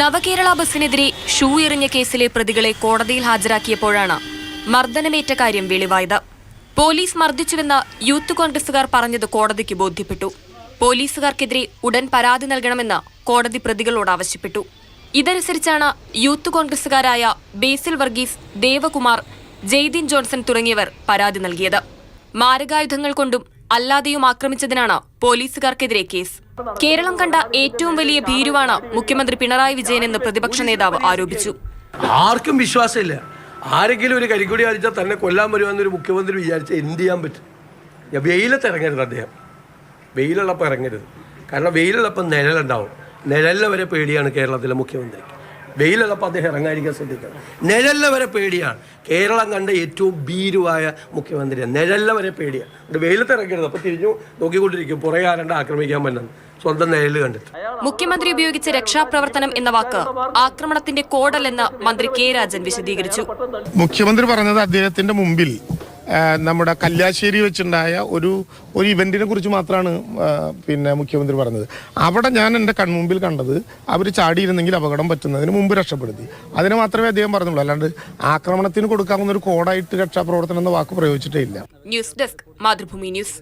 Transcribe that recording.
നവകേരള ബസിനെതിരെ shoe എറിഞ്ഞ കേസിലെ പ്രതികളെ കോടതിയിൽ ഹാജരാക്കിയപ്പോഴാണ് മർദ്ദനമേറ്റ കാര്യം വെളിവായത്. പോലീസ് മർദ്ദിച്ചുവെന്ന് യൂത്ത് കോൺഗ്രസുകാർ പറഞ്ഞത് കോടതിക്ക് ബോധ്യപ്പെട്ടു. പോലീസുകാർക്കെതിരെ ഉടൻ പരാതി നൽകണമെന്ന് കോടതി പ്രതികളോട് ആവശ്യപ്പെട്ടു. ഇതനുസരിച്ചാണ് യൂത്ത് കോൺഗ്രസുകാരായ ബേസിൽ വർഗീസ്, ദേവകുമാർ, ജെയ്ദിൻ ജോൺസൺ തുടങ്ങിയവർ പരാതി നൽകിയത്. മാരകായുധങ്ങൾ കൊണ്ടും അല്ലാതെയും ആക്രമിച്ചതിനാണ് പോലീസുകാർക്കെതിരെ കേസ്. കേരളം കണ്ട ഏറ്റവും വലിയ ഭീരുവാണ് മുഖ്യമന്ത്രി പിണറായി വിജയനെന്ന് പ്രതിപക്ഷ നേതാവ് ആരോപിച്ചു. ആർക്കും വിശ്വാസമില്ല. ആരെങ്കിലും ഒരു കരിക്കുടി അടിച്ചാൽ തന്നെ കൊല്ലാൻ വരുമെന്നൊരു മുഖ്യമന്ത്രി വിചാരിച്ചാൽ എന്ത് ചെയ്യാൻ പറ്റും? വെയിലത്ത് ഇറങ്ങരുത്, അദ്ദേഹം വെയിലുള്ളപ്പോൾ ഇറങ്ങരുത്. കാരണം വെയിലുള്ളപ്പോൾ നിഴലുണ്ടാവും. നിഴലിനെ വരെ പേടിയാണ് കേരളത്തിലെ മുഖ്യമന്ത്രി. വെയിലുള്ളപ്പോൾ അദ്ദേഹം ഇറങ്ങാതിരിക്കാൻ ശ്രദ്ധിക്കണം. നിഴലിനെ വരെ പേടിയാണ്. കേരളം കണ്ട ഏറ്റവും ഭീരുവായ മുഖ്യമന്ത്രിയാണ്. നിഴലിനെ വരെ പേടിയാണ്. ഇവിടെ വെയിലത്ത് ഇറങ്ങരുത്. അപ്പോൾ തിരിഞ്ഞു നോക്കിക്കൊണ്ടിരിക്കും, പുറകെ ആരണ്ട് ആക്രമിക്കാൻ പറ്റുന്നത് സ്വന്തം നിഴല് കണ്ടിട്ട്. മുഖ്യമന്ത്രി ഉപയോഗിച്ച രക്ഷാപ്രവർത്തനം എന്ന വാക്ക് ആക്രമണത്തിന്റെ കോഡല്ലെന്ന് മന്ത്രി കെ രാജൻ വിശദീകരിച്ചു. മുഖ്യമന്ത്രി പറഞ്ഞത് അദ്ദേഹത്തിന്റെ മുമ്പിൽ നമ്മുടെ കല്യാശ്ശേരി വെച്ചുണ്ടായ ഒരു ഇവന്റിനെ കുറിച്ച് മാത്രമാണ് മുഖ്യമന്ത്രി പറഞ്ഞത്. അവിടെ ഞാൻ എൻ്റെ കൺമുമ്പിൽ കണ്ടത് അവർ ചാടിയിരുന്നെങ്കിൽ അപകടം പറ്റുന്നതിന് മുമ്പ് രക്ഷപ്പെടുത്തി. അതിന് മാത്രമേ അദ്ദേഹം പറഞ്ഞുള്ളൂ. അല്ലാണ്ട് ആക്രമണത്തിന് കൊടുക്കാവുന്ന ഒരു കോഡായിട്ട് രക്ഷാപ്രവർത്തനം എന്ന വാക്ക് പ്രയോഗിച്ചിട്ടേ ഇല്ല. News desk, Mathrubhumi news.